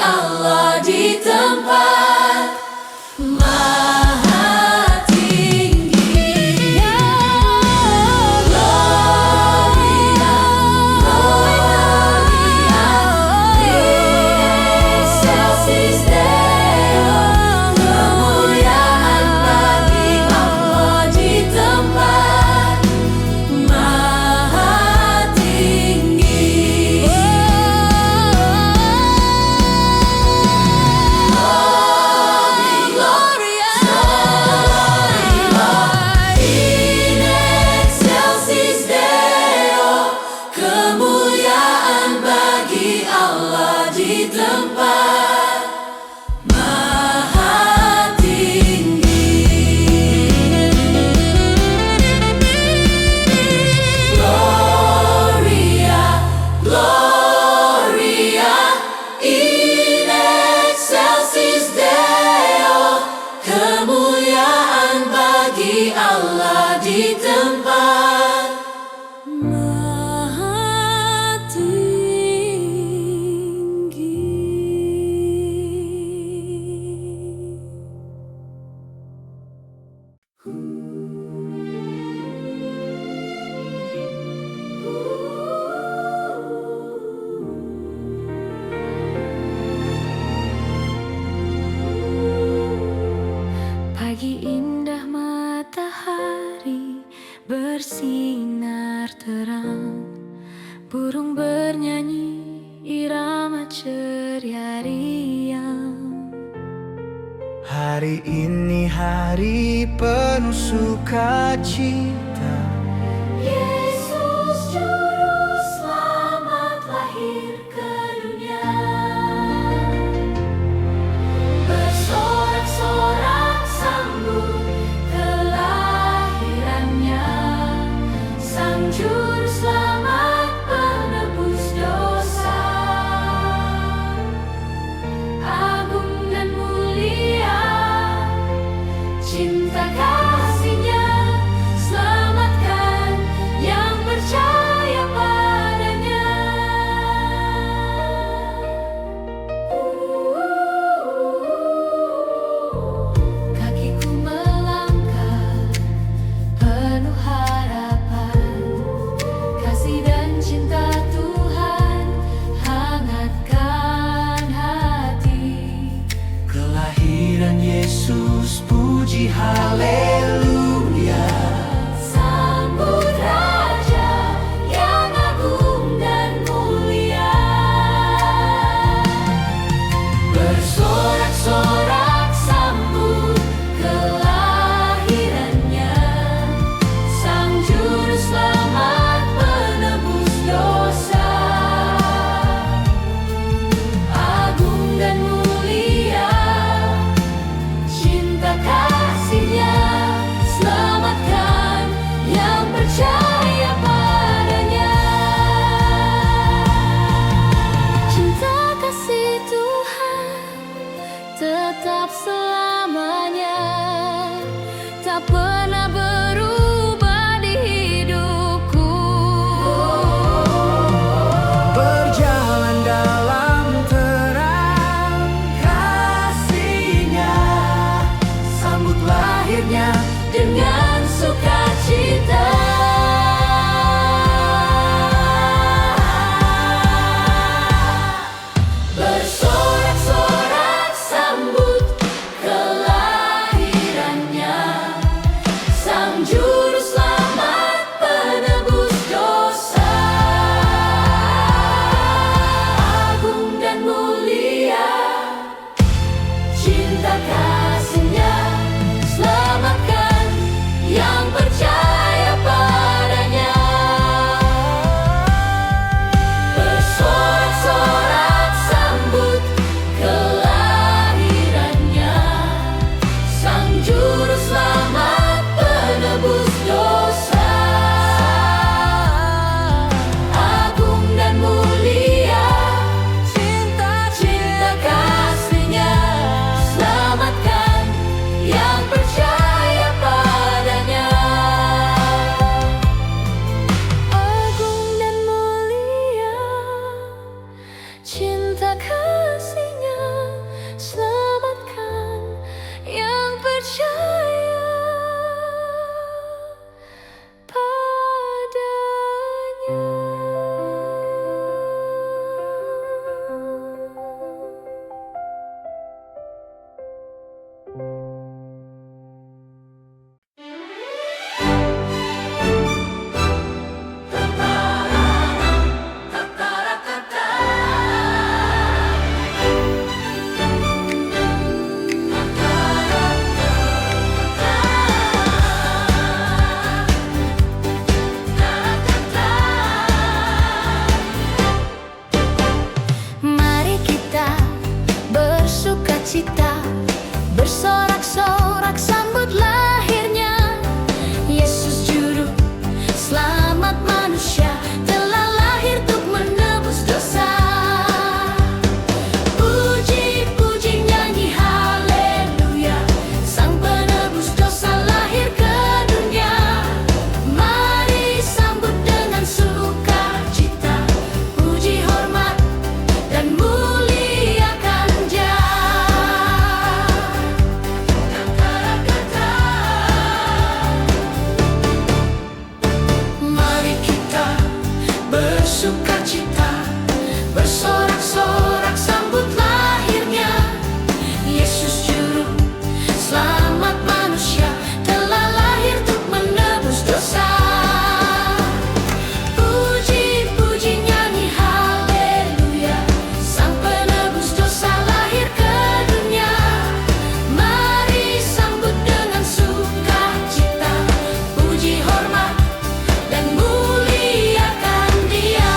Allah di tempat maha tinggi. Gloria, Gloria, excelsis Deo. Kemuliaan bagi Allah di tempat maha tinggi. Gloria, in excelsis Deo. Kemuliaan bagi Allah di tempat maha tinggi. Gloria, Gloria, in excelsis Deo. Kemuliaan bagi Allah di tempat maha tinggi. Pagi indah matahari bersinar terang, burung bernyanyi irama ceria riang. Hari ini hari penuh sukacita. Yesus Juru Selamat lahir ke dunia. Bersorak-sorak sambut kelahirannya, Sang Juru Selamat penebus dosa. Agung dan mulia cinta kasih-Nya, selamatkan yang percaya padanya. Kakiku melangkah penuh harapan, kasih dan cinta Tuhan hangatkan hati. Kelahiran Yesus, puji haleluya. Sambut Raja yang agung dan mulia. Bersorak-sorak sambut kelahirannya, Sang Juru Selamat penebus dosa. Agung dan mulia cinta kasih-Nya, bersukacita, bersorak-sorak sambut lahirnya Yesus Juru Selamat manusia, telah lahir untuk menebus dosa. Puji-puji nyanyi haleluya, Sang penebus dosa lahir ke dunia. Mari sambut dengan sukacita, puji hormat dan muliakan Dia.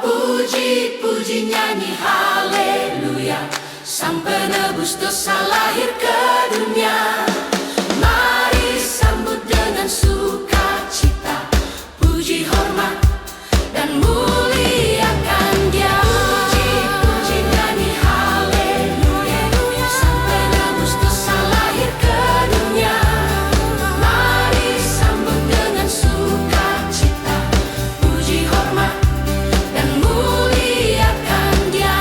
Puji-puji nyanyi haleluya, Sang penebus dosa lahir ke dunia. Mari sambut dengan sukacita, puji hormat dan muliakan Dia. Puji-puji nyanyi haleluya, Sang penebus dosa lahir ke dunia. Mari sambut dengan sukacita, puji hormat dan muliakan Dia.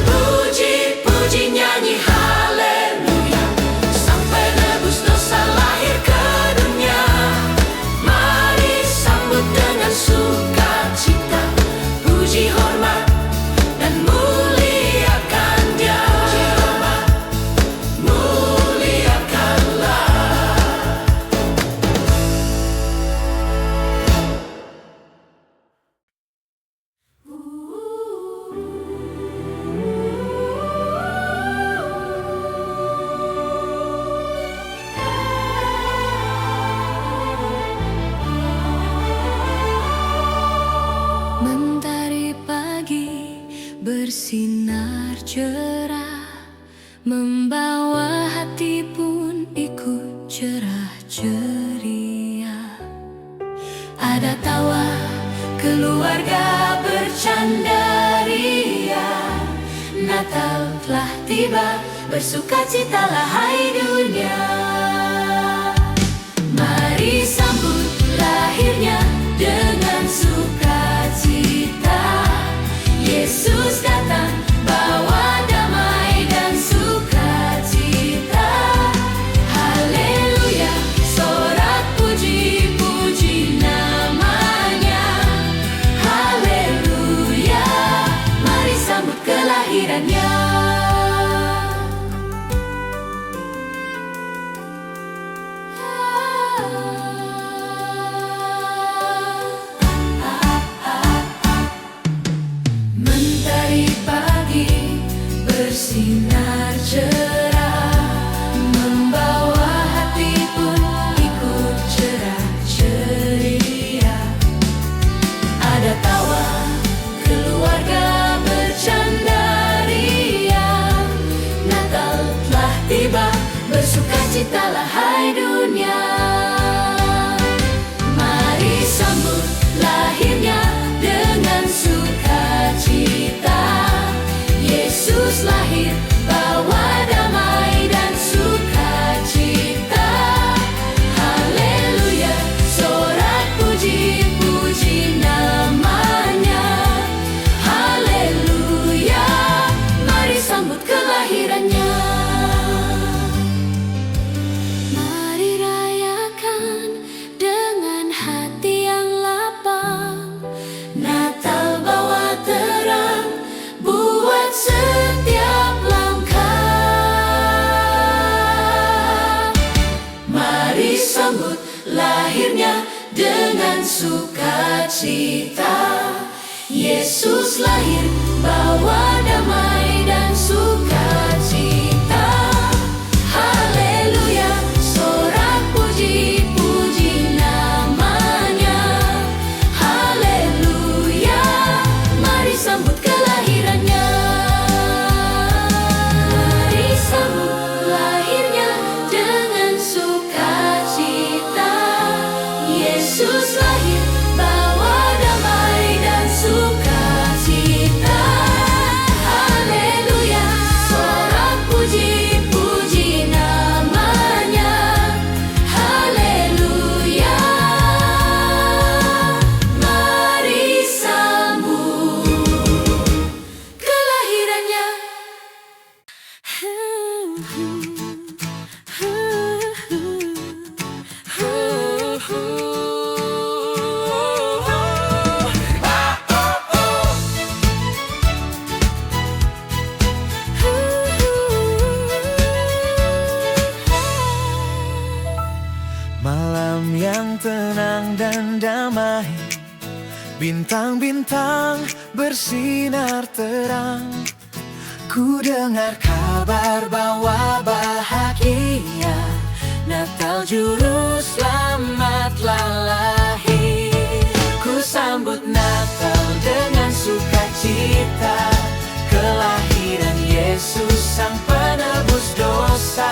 Puji-puji nyanyi haleluya, Sang penebus dosa lahir ke dunia. Mari sambut dengan sukacita, puji hormat dan muliakan Dia. Muliakanlah. Mentari pagi bersinar cerah, membawa hati pun ikut cerah ceria. Ada tawa, keluarga bercanda ria. Natal telah tiba, bersukacitalah hai dunia. Mari sambut lahirnya dengan sukacita. Yesus datang bawa damai dan sukacita. Haleluya, sorak puji-puji namanya. Haleluya, mari sambut kelahirannya. Mentari pagi bersinar cerah, membawa hati pun ikut cerah ceria. Ada tawa, keluarga bercanda ria. Natal telah tiba, bersukacitalah hai dunia. Mari sambut lahirnya dengan sukacita. Yesus lahir bawa damai dan sukacita. Haleluya, sorak puji-puji namanya. Haleluya, mari sambut kelahirannya. Mari rayakan dengan hati yang lapang. Natal bawa terang buat setiap langkah. Mari sambut lahirnya dengan sukacita. Yesus lahir bawa damai dan sukacita. Haleluya, sorak puji-puji namanya. Haleluya, mari sambut kelahirannya. Mari sambut lahirnya dengan sukacita. Yesus lahir bawa damai dan sukacita. Haleluya, Malam yang tenang dan damai, bintang-bintang bersinar terang. Ku dengar kabar bahwa bahagia, Natal Juru Selamat telah lahir. Ku sambut Natal dengan sukacita, kelahiran Yesus Sang Penebus dosa.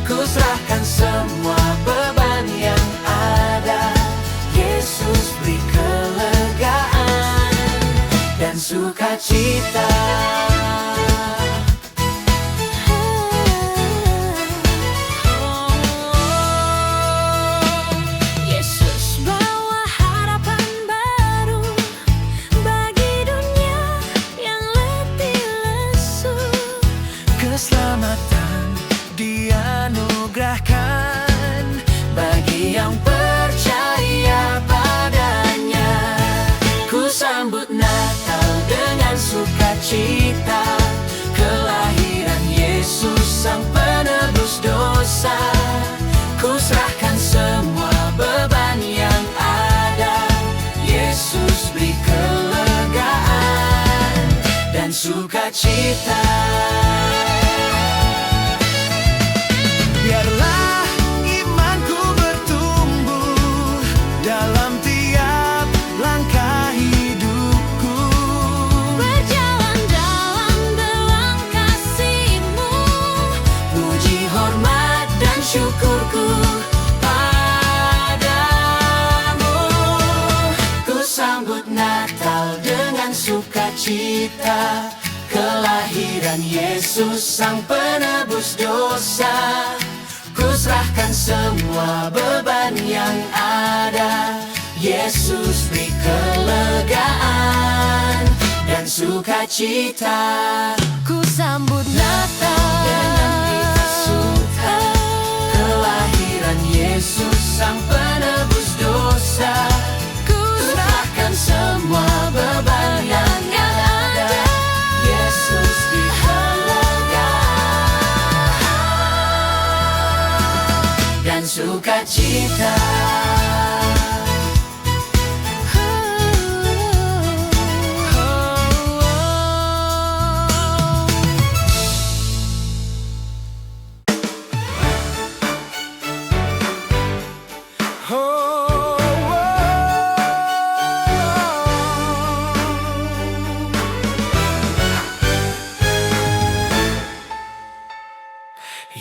Ku serahkan semua beban yang ada, Yesus beri kelegaan dan sukacita. Yesus bawa harapan baru bagi dunia yang letih lesu. Keselamatan dianugerahkan bagi yang percaya padanya. Ku sambut Natal dengan sukacita, kelahiran Yesus Sang Penebus dosa. Ku serahkan semua beban yang ada, Yesus beri kelegaan dan sukacita. Biarlah imanku bertumbuh dalam tiap langkah hidupku, Berjalan dalam belang kasih-Mu, puji, hormat, dan syukurku padamu. Ku sambut Natal dengan sukacita, kelahiran Yesus Sang Penebus dosa. Ku serahkan semua beban yang ada, Yesus beri kelegaan dan sukacita. ku sambut Natal Dengan suka, kelahiran Yesus Sang Penebus dosa. Ku Serahkan semua beban yang ada, Yesus beri kelegaan dan sukacita.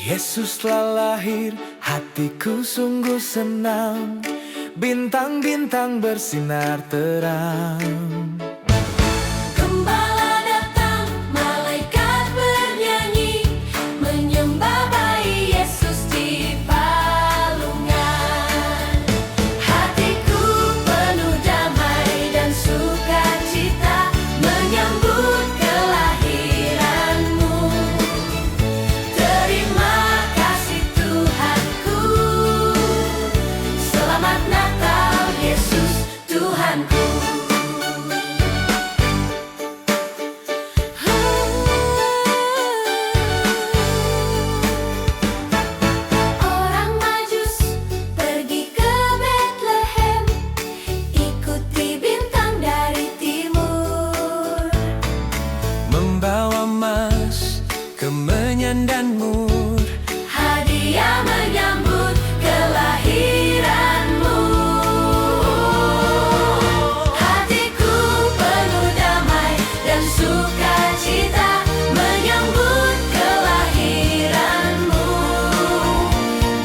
Yesus telah lahir, hatiku sungguh senang. Bintang-bintang bersinar terang. Gembala datang, malaikat bernyanyi, menyembah bayi Yesus di palungan. Hatiku penuh damai dan sukacita, menyambut kelahiran-Mu. Terima kasih Tuhanku, selamat Natal Yesus Tuhanku. Orang Majus pergi ke Betlehem, ikuti bintang dari timur. Membawa emas, kemenyan dan mur, Hadiah menyambut kelahiran-Mu. Hatiku penuh damai dan sukacita, menyambut kelahiran-Mu.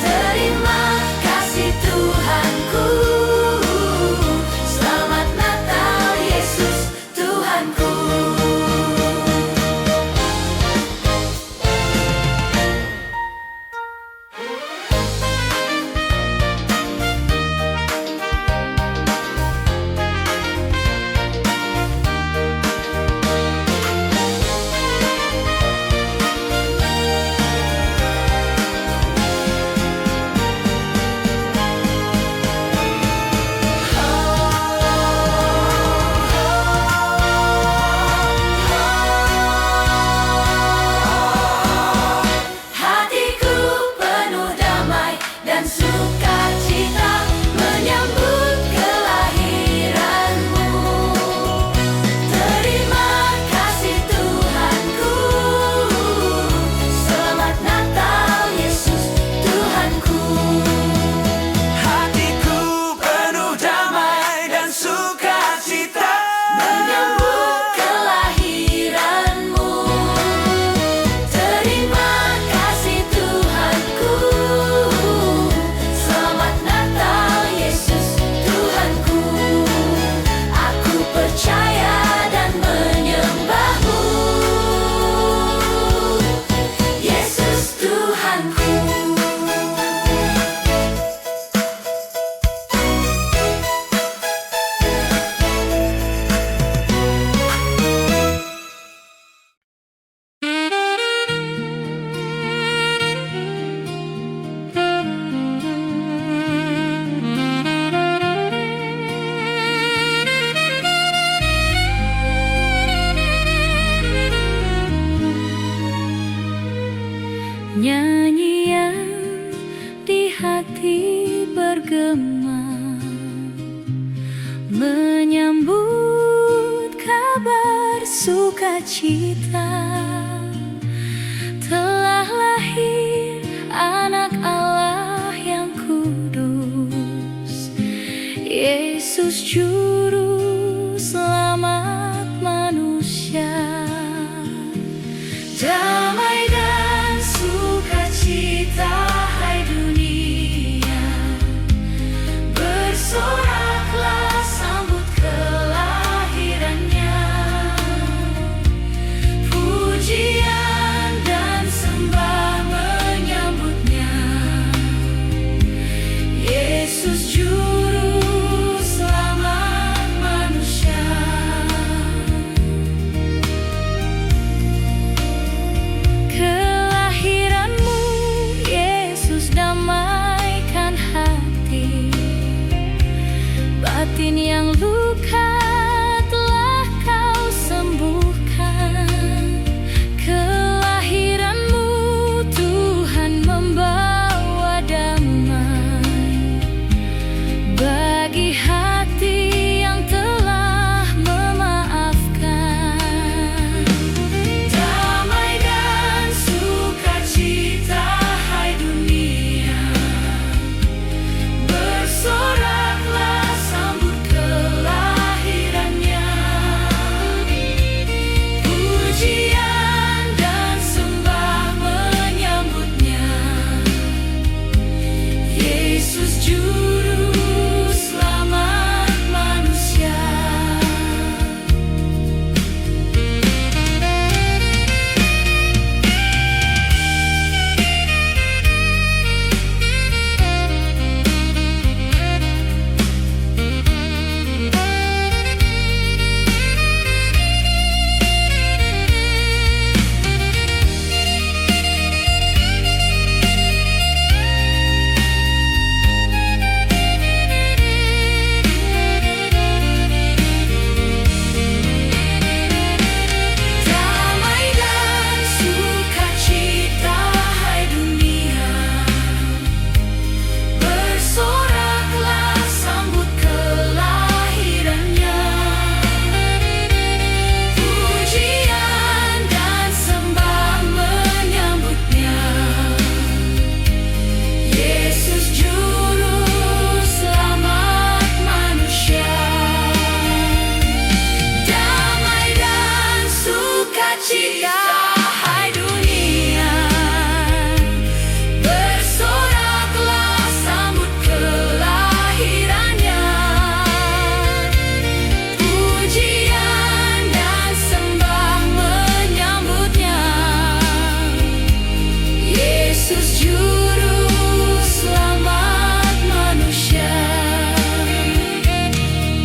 Terima kasih Tuhanku, selamat Natal Yesus Tuhanku. Nyanyian di hati bergema menyambut kabar sukacita. Telah lahir anak Allah yang kudus, Yesus Juru Selamat manusia. Damai dan sukacita, hai dunia, bersoraklah sambut kelahirannya. Pujian dan sembah menyambutnya, Yesus Juru Selamat manusia. Kelahiranmu, Yesus, damaikan hati. Batin yang luka telah kau sembuhkan. Kelahiranmu, Tuhan, membawa damai bagi hati yang telah memaafkan. Damai dan sukacita, hai dunia, bersoraklah sambut kelahirannya. Pujian dan sembah menyambutnya, Yesus Juru Selamat manusia. Damai dan sukacita, hai dunia, bersoraklah sambut kelahirannya. Pujian dan sembah menyambutnya, Yesus Juru Selamat manusia. Damai dan sukacita, hai dunia, bersoraklah sambut kelahirannya. Pujian dan sembah menyambutnya, Yesus Juru Selamat manusia.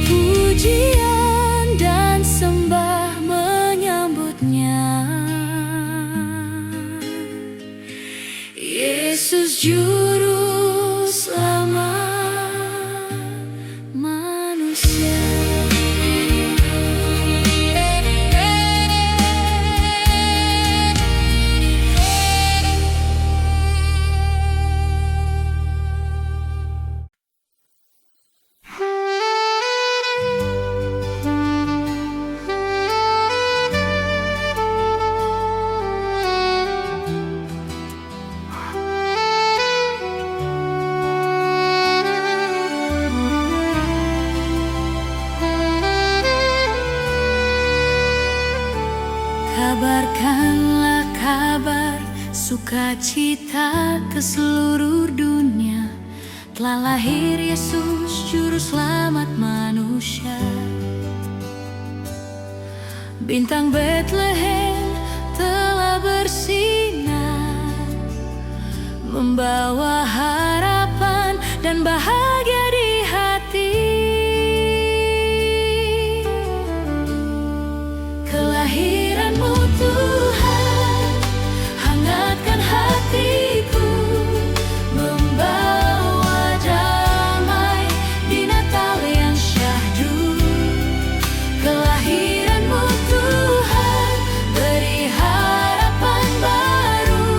Pujian dan sembah menyambutnya, Yesus Juru Selamat manusia. Kabarkanlah kabar sukacita ke seluruh dunia. Telah lahir Yesus Juru Selamat manusia. Bintang Betlehem telah bersinar, membawa harapan dan bahagia di hati. Kelahiranmu, Tuhan, hangatkan hatiku, membawa damai di Natal yang syahdu. Kelahiranmu, Tuhan, beri harapan baru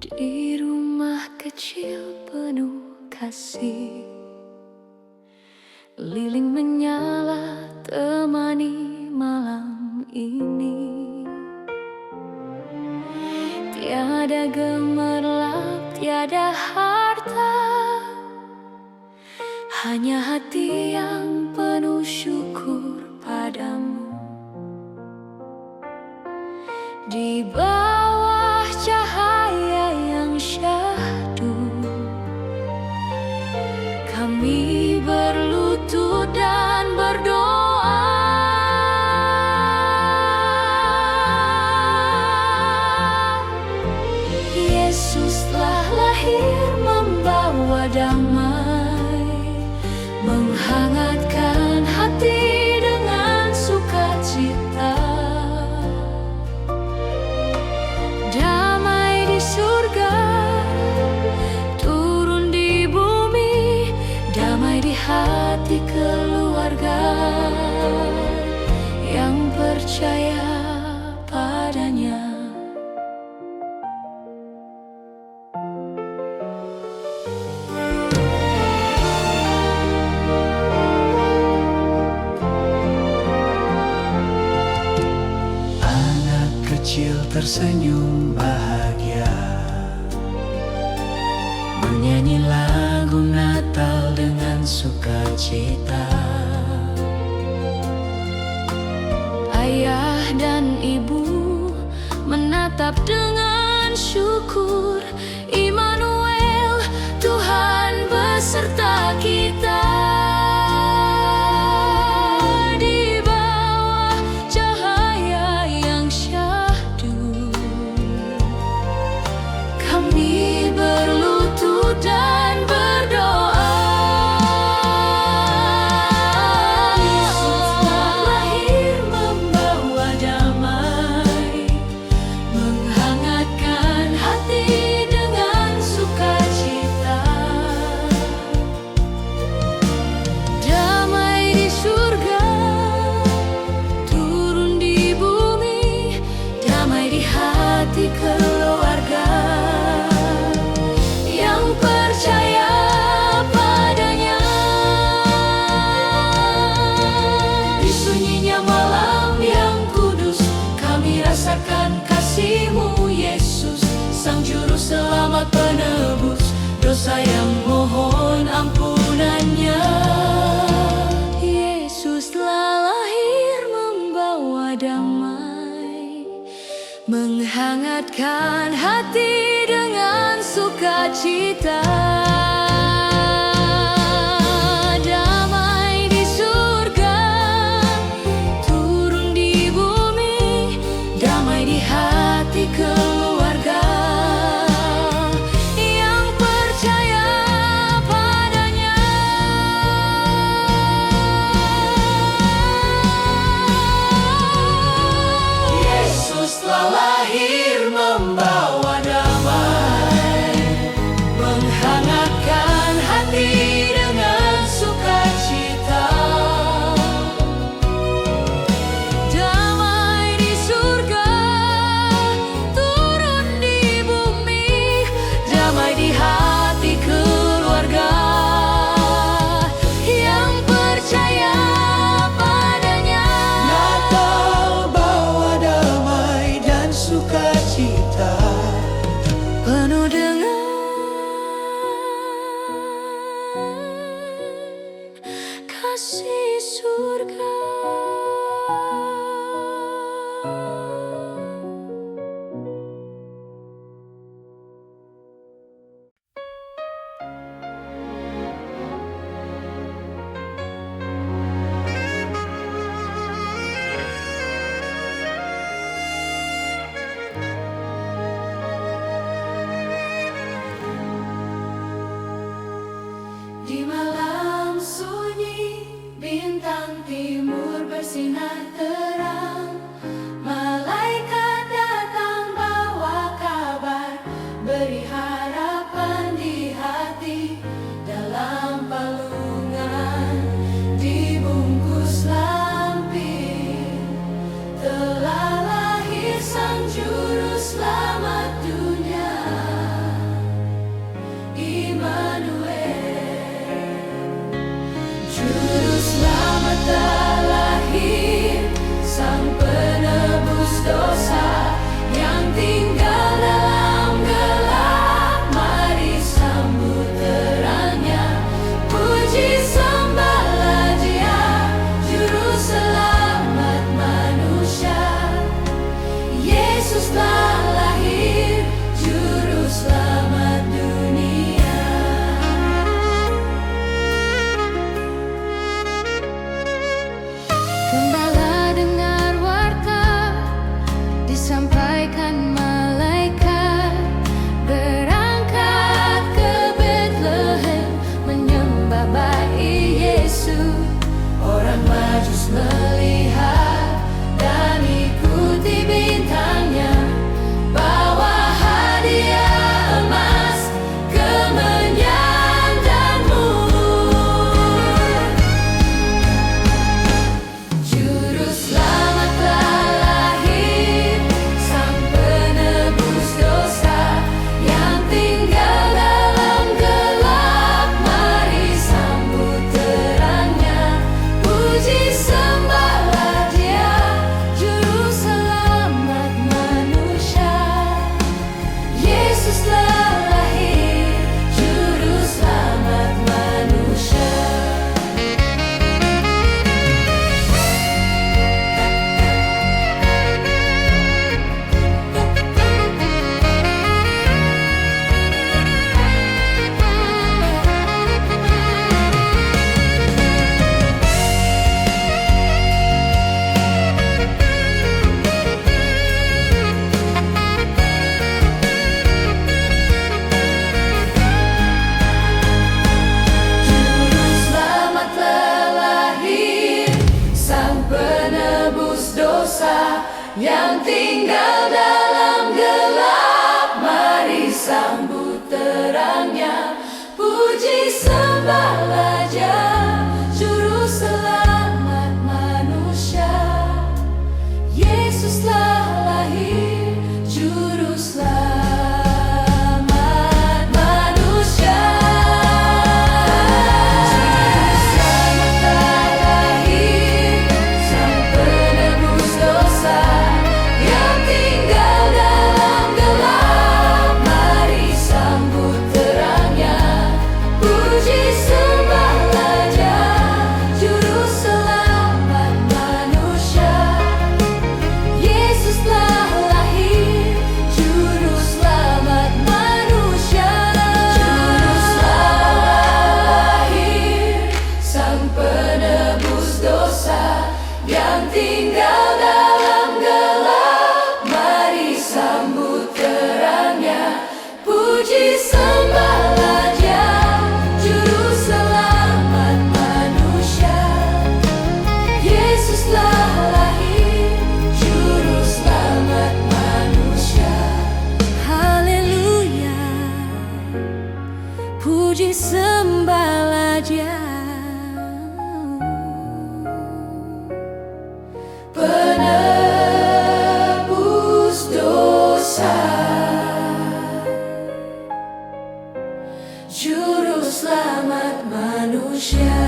Di rumah kecil penuh kasih, lilin menyala temani malam ini. Tiada gemerlap, tiada harta, hanya hati yang penuh syukur padamu. Di bawah cahaya yang syahdu, kami berlutut dan berdoa. Yesus telah lahir membawa damai, menghangatkan hati dengan sukacita. Damai di surga, turun di bumi, damai di hati keluarga yang percaya padanya. Anak kecil tersenyum bahagia, menyanyi lagu Natal dengan sukacita. Ayah dan ibu menatap dengan syukur, Immanuel, Tuhan beserta kita. Di bawah cahaya yang syahdu, kami berlutut dan berdoa. Yesus telah lahir membawa damai, menghangatkan hati dengan sukacita. Damai di surga, turun di bumi, damai di hati keluarga yang percaya padanya. Di sunyinya malam yang kudus, kami rasakan kasih-Mu, Yesus, Sang Juru Selamat penebus dosa yang mohon ampunannya. Yesus telah lahir membawa damai, menghangatkan hati dengan sukacita. Damai di surga, turun di bumi, damai di hati keluarga yang percaya padanya. Yesus telah lahir membawa damai, menghangatkan hati dengan sukacita. Damai di surga, turun di bumi, damai di hati keluarga yang percaya padanya. Natal bawa damai dan sukacita, Penuh dengan kasih surga. Di malam sunyi, bintang timur bersinar terang. Malaikat datang bawa kabar, beri harapan di hati. Dalam palungan dibungkus lampir, telah lahir Sang Juru Selamat dunia. sampaikan malaikat berangkat ke Betlehem menyembah bayi Yesus. Orang Majus melihat dan ikuti bintangnya, bawa hadiah emas, kemenyan dan mur. Juru selamat telah lahir, Sang Penebus dosa yang tinggal dalam gelap. Mari sambut terangnya, puji sembahlah Dia, Juru selamat manusia. Yesus telah lahir, Juru selamat manusia. Juru selamat telah lahir, Sang Penebus dosa yang tinggal dalam gelap. Mari sambut terangnya, puji sembahlah Dia, Juru selamat manusia. Yesus telah lahir, Juru selamat manusia. Juru selamat telah lahir, Sang Penebus dosa yang tinggal dalam gelap. Mari sambut terangnya, puji sembahlah Dia, Juru selamat manusia. Yesus telah lahir, Juru selamat manusia. Juru selamat lahir, Sang Penebus dosa yang tinggal dalam gelap. Mari sambut terangnya, puji sembahlah Dia, Juru selamat manusia. Yesus telah lahir, Juru selamat manusia. Haleluya, puji sembahlah Dia. Penebus dosa, Juru selamat manusia.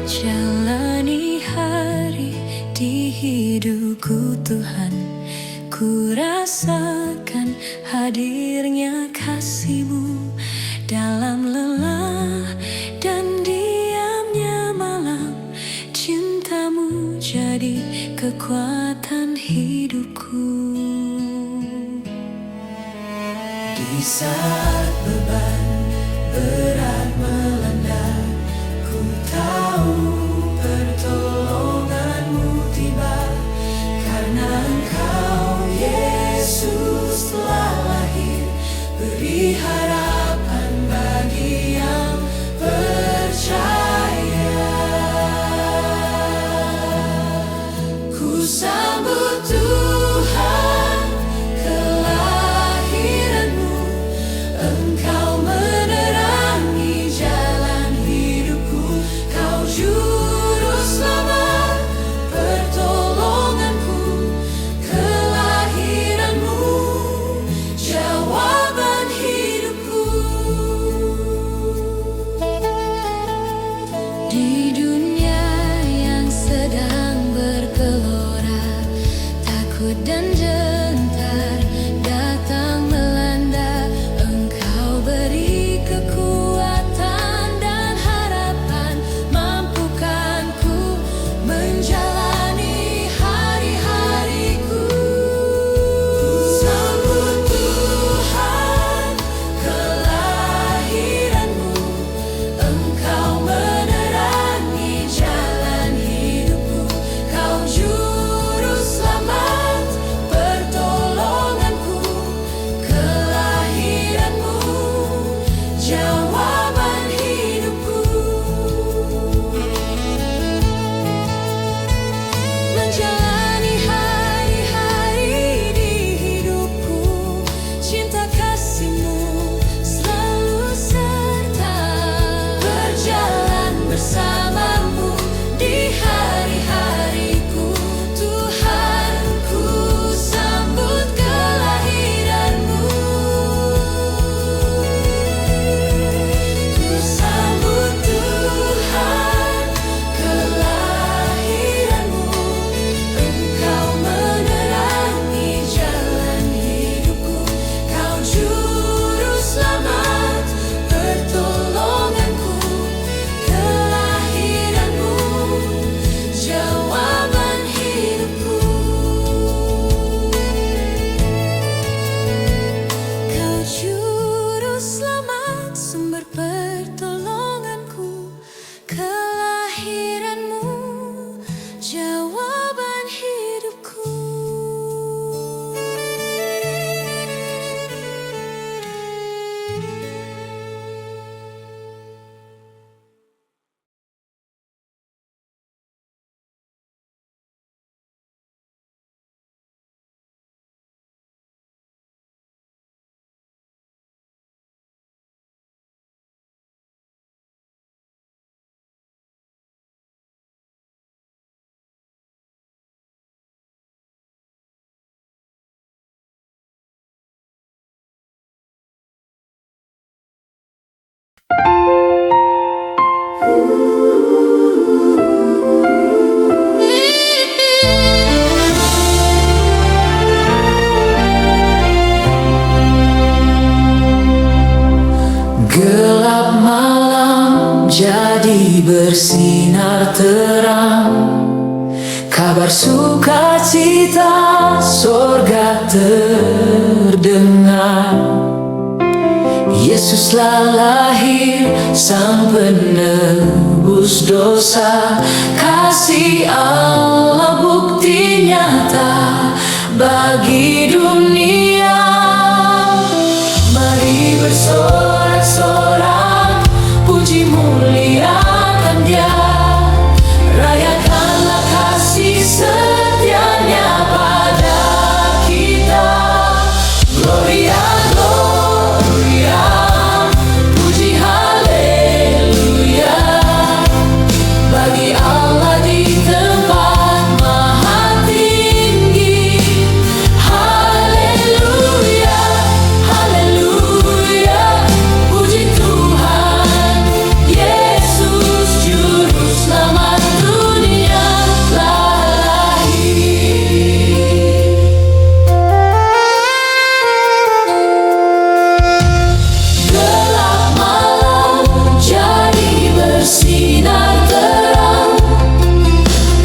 Jalani hari di hidupku Tuhan, ku rasakan hadirnya kasih-Mu dalam lelah dan diamnya malam. Cinta-Mu jadi kekuatan hidupku. Di saat beban berat melanda, ku tahu pertolongan-Mu tiba. Karena Engkau Yesus telah lahir, beri harapan bagi yang percaya. Ku sambut Tuhan kelahiran-Mu, Engkau menerangi jalan hidupku. Kau Mari bersinar terang, kabar sukacita sorga terdengar. Yesuslah lahir, sang penebus dosa. Kasih Allah bukti nyata bagi dunia. Mari bersorak-sorak, puji muliakan Dia. Rayakanlah kasih setianya pada kita. Gloria, Gloria, puji haleluya bagi Allah di tempat maha tinggi. Haleluya, haleluya, puji Tuhan Yesus juru selamat dunia telah lahir. Gelap malam jadi bersinar terang,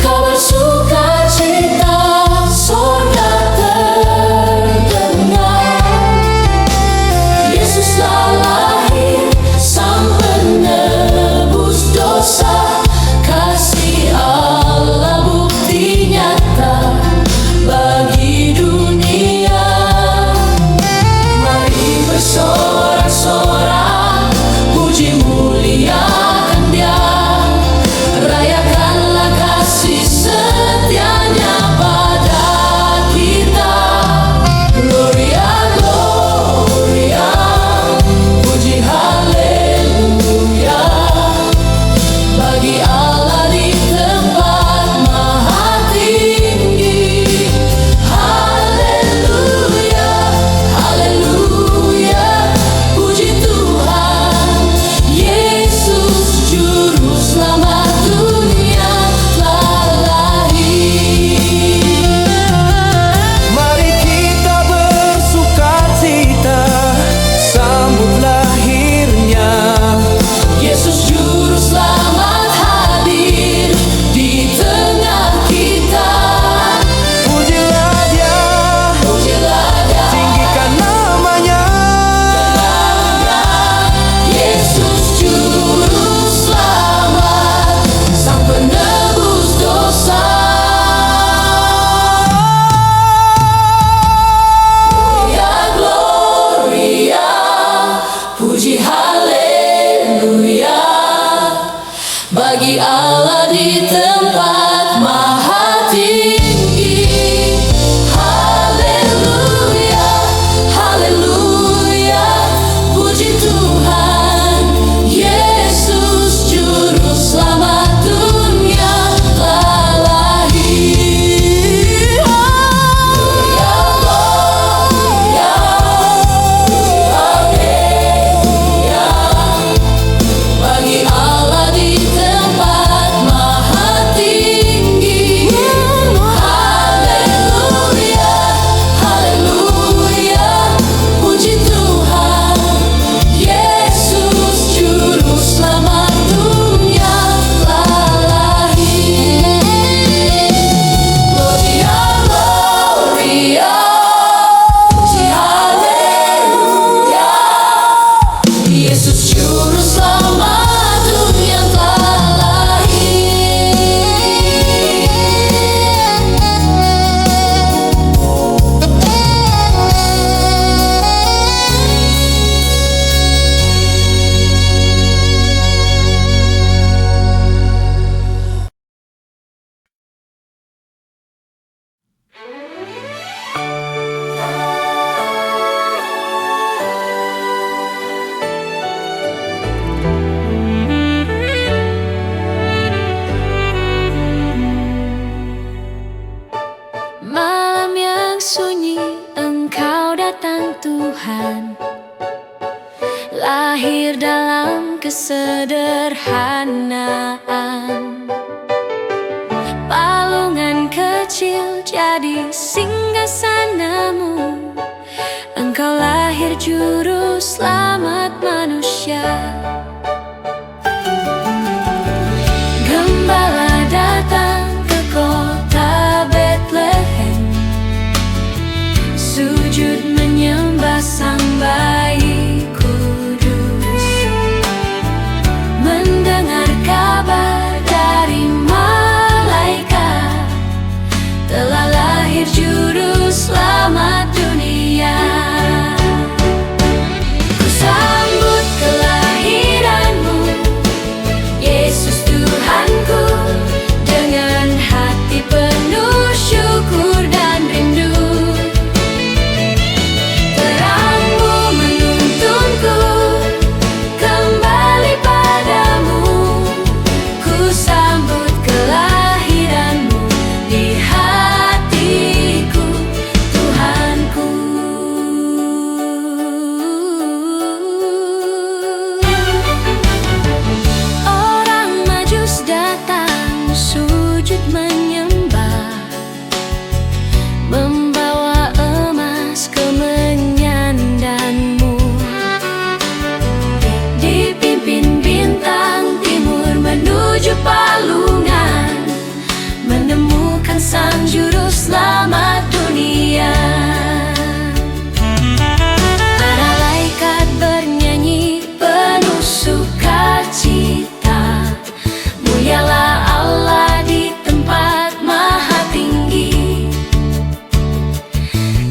kabar sukacita sorga terdengar. Yesuslah lahir, sang penebus dosa. Kasih Allah bukti nyata bagi dunia. Mari bersorak-sorak, puji muliakan Dia. Rayakanlah kasih setianya pada kita. Gloria, Gloria, puji haleluya bagi Allah di tempat maha tinggi. Haleluya, haleluya, puji Tuhan Yesus juru selamat dunia telah lahir. Mari kita bersukacita, sambut lahirnya. Yesus juru selamat hadir di tengah kita. Pujilah Dia, Pujilah Dia, tinggikan namanya. Yesus juru selamat, sang penebus dosa. Gloria, Gloria, puji haleluya bagi Allah di tempat maha tinggi. Haleluya, haleluya, puji Tuhan Yesus juru selamat dunia telah lahir. Gloria, Gloria, haleluya bagi Allah di tempat maha tinggi. Haleluya, haleluya, puji Tuhan Yesus juru selamat dunia telah lahir. Gloria, Gloria, puji haleluya, Yesus juru selamat dunia telah lahir. Malam yang sunyi Engkau datang Tuhan, lahir dalam kesederhanaan. Palungan kecil jadi singgasanamu. Engkau lahir juru selamat manusia. sujud menyembah Sang Bayi Kudus. Mendengar kabar dari malaikat, telah lahir Juru Selamat dunia. Ku sambut kelahiranmu, Yesus Tuhanku, dengan hati penuh syukur dan rindu. Terangmu menuntunku kembali padamu. Ku sambut kelahiranmu di hatiku, Tuhanku. Orang Majus datang sujud menyembah, membawa emas kemenyan dan mur. Dipimpin bintang timur menuju palungan, menemukan Sang Juru Selamat dunia. Para malaikat bernyanyi penuh sukacita, mulialah Allah di tempat maha tinggi.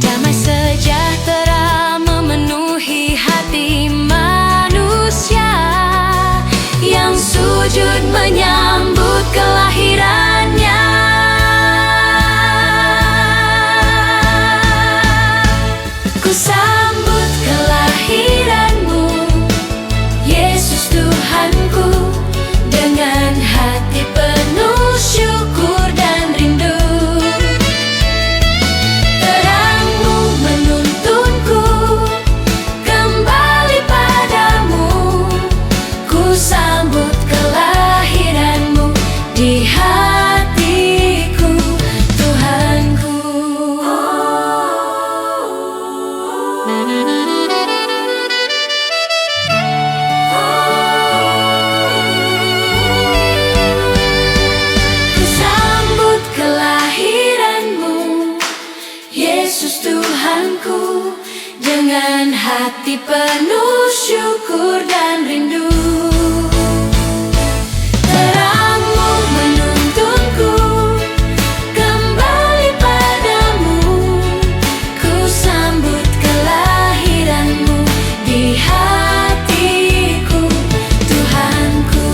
Damai sejahtera memenuhi hati manusia yang sujud menyambut kelahirannya. Ku sambut kelahiranmu, Yesus Tuhanku, dengan hati penuh syukur dan rindu. Terangmu menuntunku kembali padamu. Ku sambut kelahiranmu di hatiku, Tuhanku. Ku sambut kelahiranmu, Yesus Tuhanku, dengan hati penuh syukur dan rindu. Terangmu menuntunku kembali padamu. Ku sambut kelahiranmu di hatiku, Tuhanku.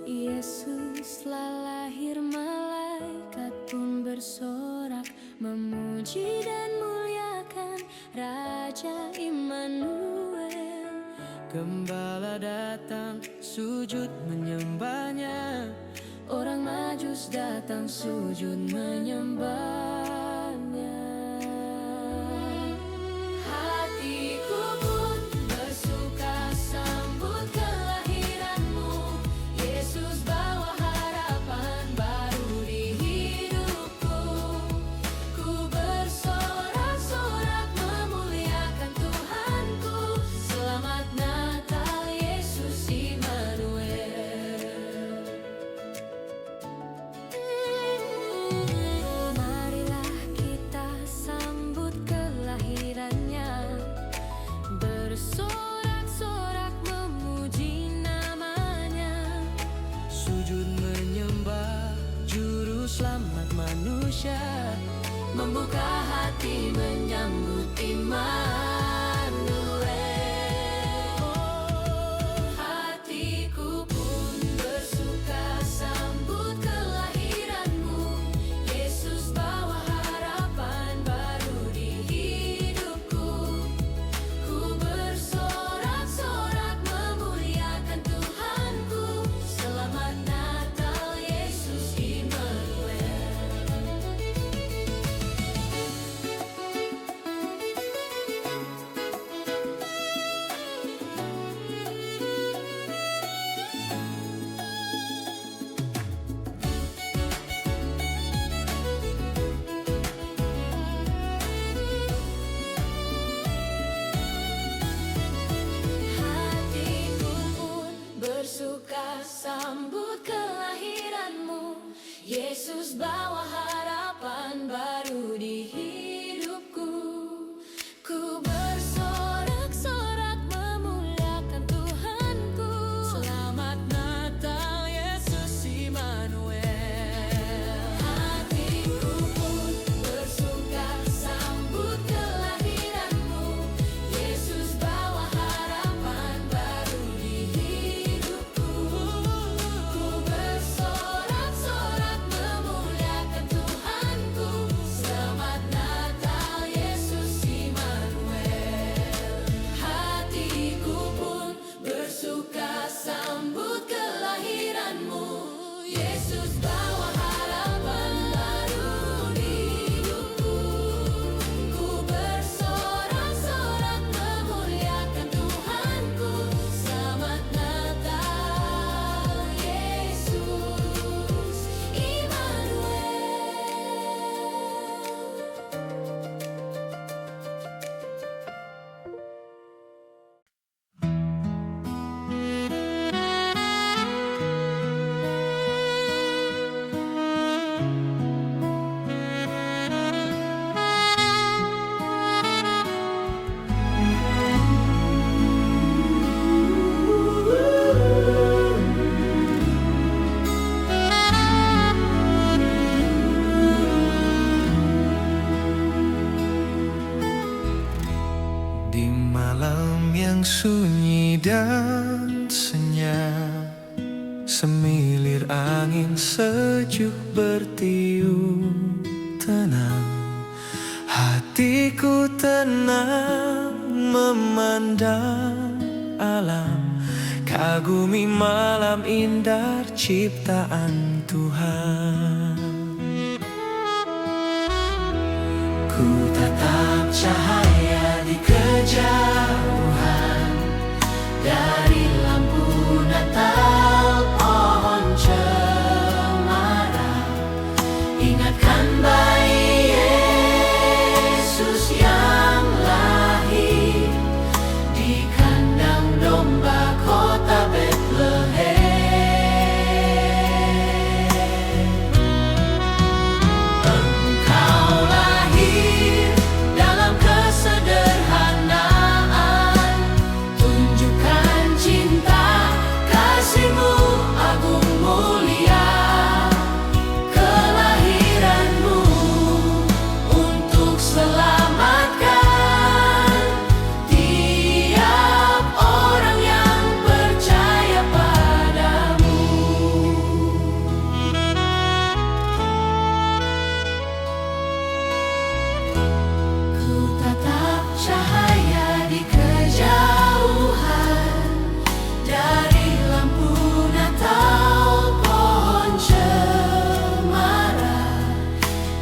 Yesus telah lahir, malaikat pun bersorak memuji dan muliakan Raja Immanuel. Gembala datang sujud menyembahnya, Orang Majus datang sujud menyembahnya. Hatiku pun bersuka sambut kelahiranmu, Yesus bawa harapan baru di hidupku. Ku bersorak-sorak memuliakan Tuhanku. Selamat Natal Yesus Immanuel. Marilah kita sambut kelahirannya, bersorak-sorak memuji namanya. sujud menyembah Juru Selamat manusia, Membuka hati menyambut Immanuel. Hatiku pun bersuka sambut kelahiranmu, Yesus bawa harapan baru di hidupku. Ku bersorak-sorak memuliakan Tuhanku. Selamat Natal Yesus Immanuel. Hatiku pun bersuka sambut kelahiranmu, Yesus bawa harapan baru di hidupku. Ku bersorak-sorak memuliakan Tuhanku. Selamat Natal Yesus Immanuel. Hatiku pun bersuka sambut kelahiranmu, Yesus bawa harapan baru di hidupku. Ku bersorak-sorak memuliakan Tuhanku. Selamat Natal Yesus Immanuel. Hatiku pun bersuka sambut kelahiranmu, Yesus bawa harapan baru di hidupku. Ku bersorak-sorak memuliakan Tuhanku. Selamat Natal Yesus Immanuel. di malam yang sunyi dan senyap, semilir angin sejuk bertiup tenang. Hatiku tenang memandang alam, kagumi malam indah ciptaan Tuhan. Ku tatap cahaya di kejauhan, dari lampu Natal pohon cemara, ingatkan bayi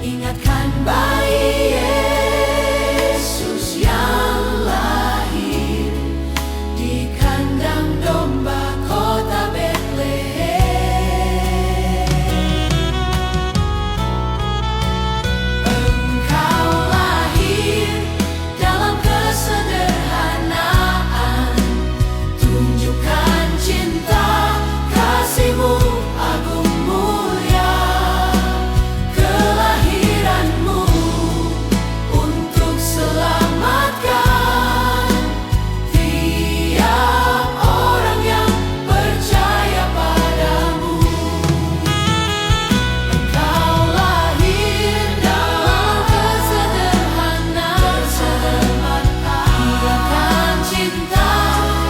Ingatkan bayi Yesus yang lahir di kandang domba kota Betlehem. Engkau lahir dalam kesederhanaan, tunjukkan cinta kasih-Mu agung mulia. Kelahiran-Mu untuk selamatkan tiap orang yang percaya padamu. Engkau lahir dalam kesederhanaan, tunjukkan cinta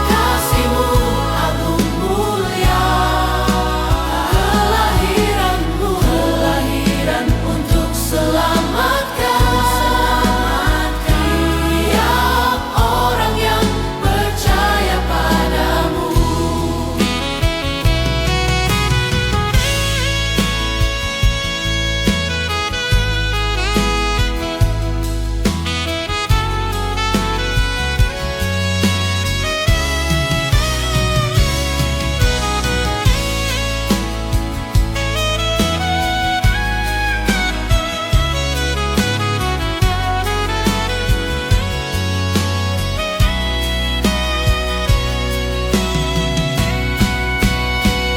kasih-Mu agung mulia. Kelahiran-Mu, kelahiran untuk selamatkan tiap orang yang percaya padamu.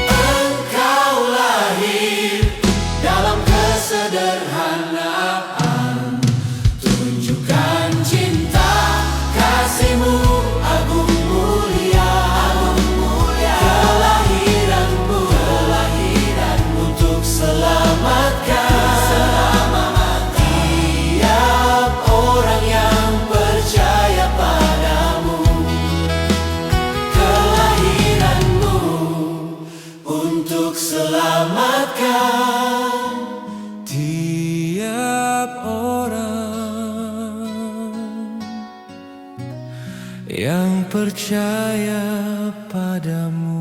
Engkau lahir dalam kesederhanaan, tunjukkan cinta kasih-Mu agung mulia. Kelahiran-Mu, kelahiran untuk selamatkan tiap orang yang percaya padamu. Kelahiran-Mu untuk selamatkan tiap orang yang percaya padamu.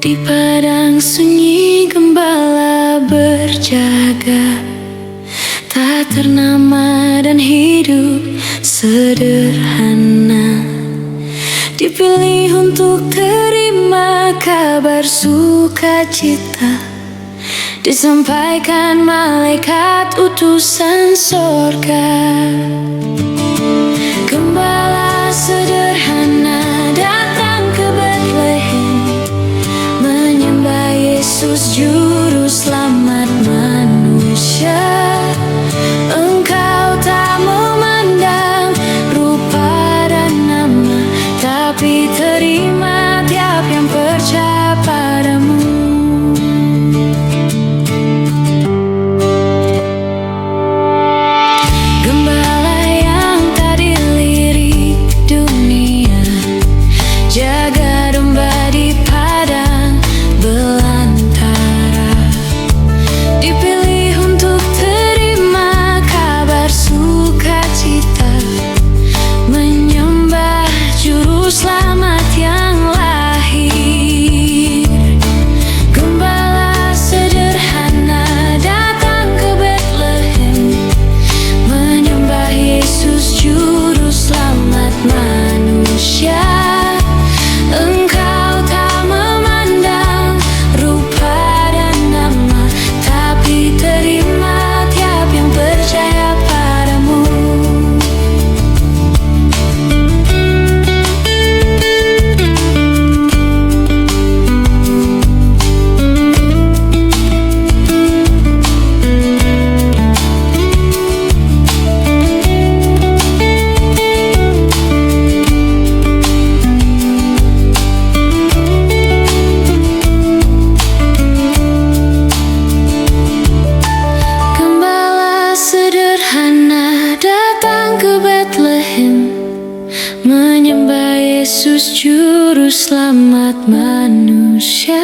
Di padang sunyi gembala berjaga, tak ternama dan hidup sederhana. Dipilih untuk terima kabar sukacita, disampaikan malaikat utusan sorga. Gembala sederhana datang ke Betlehem, menyembah Yesus juru selamat manusia. Engkau tak memandang rupa dan nama, tapi terima tiap yang percaya padamu. Gembala yang tak dilirik dunia, jaga domba di padang belantara. Dipilih untuk terima kabar sukacita, menyembah juru selamat yang lahir. Gembala sederhana datang ke Betlehem, menyembah Yesus juru selamat manusia. Engkau tak memandang rupa dan nama, tapi terima tiap yang percaya padamu. Gembala sederhana datang ke Betlehem, menyembah Yesus juru selamat manusia.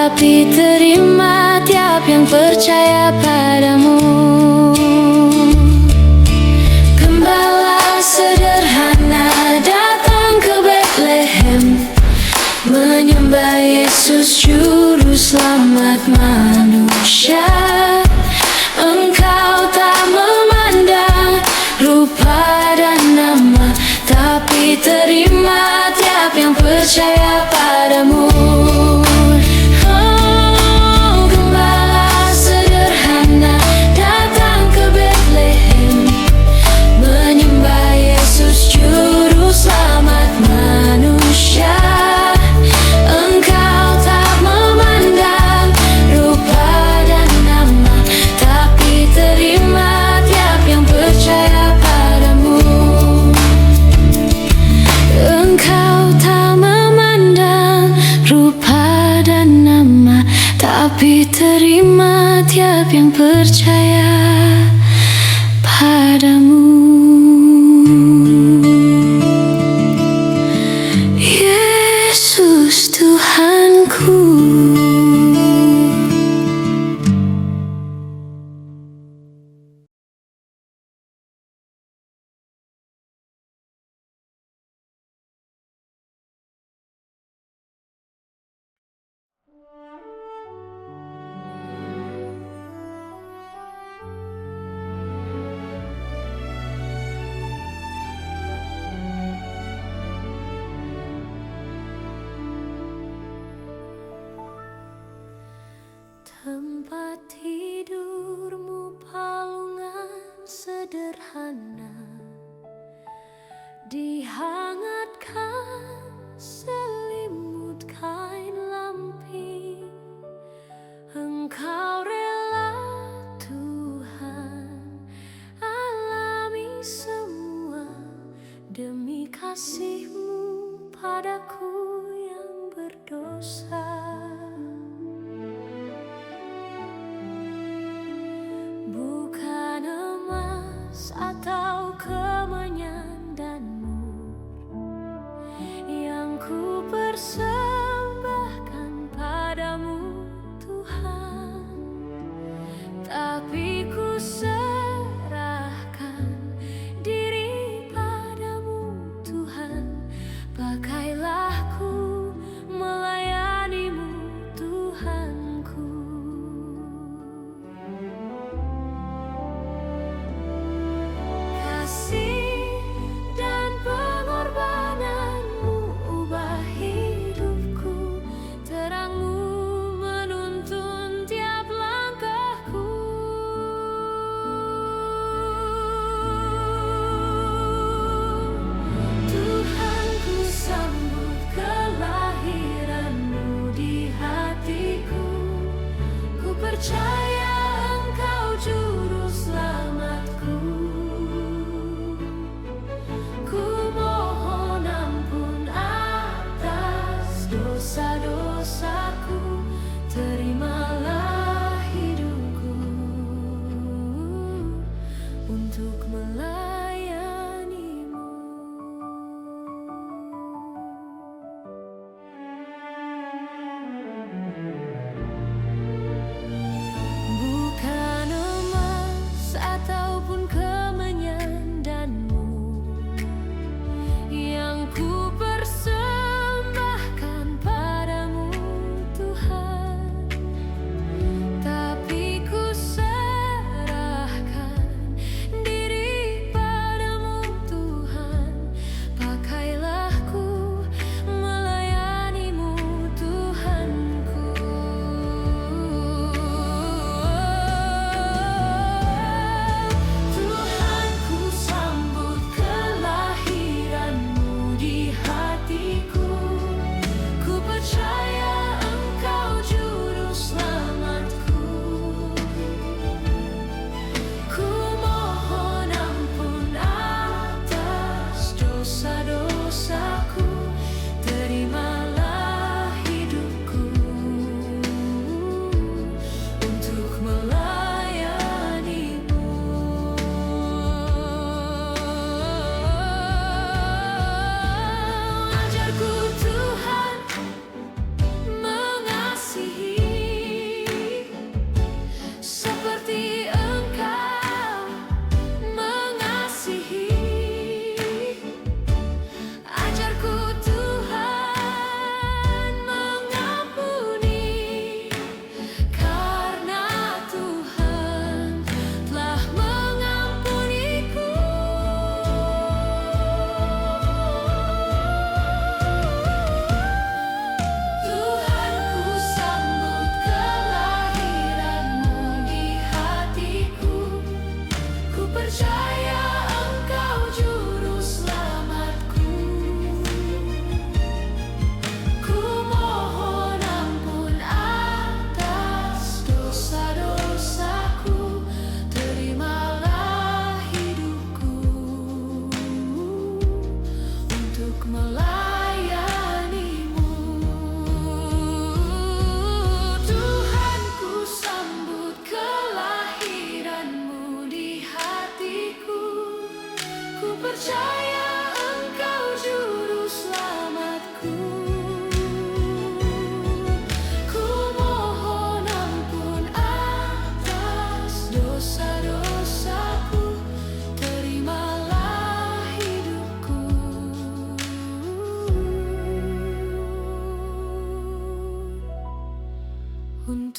tapi terima tiap yang percaya padamu. Gembala sederhana datang ke Betlehem, menyembah Yesus juru selamat manusia. Engkau tak memandang rupa dan nama, tapi terima tiap yang percaya padamu. Oh, gembala sederhana datang ke Betlehem, menyembah Yesus juru selamat manusia. Engkau tak memandang rupa dan nama, tapi terima tiap yang percaya padamu. Engkau tak memandang rupa dan nama, tapi terima tiap yang percaya padamu. Yesus Tuhanku. Tempat tidurmu palungan sederhana, dihangatkan selimut kain lampin. Engkau rela Tuhan alami semua demi kasih-Mu padaku yang berdosa. Bukan emas atau kemenyan dan mur yang ku persembahkan padamu Tuhan, tapi ku serahkan diri padamu Tuhan. Pakailah ku melayanimu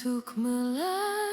untuk melayani.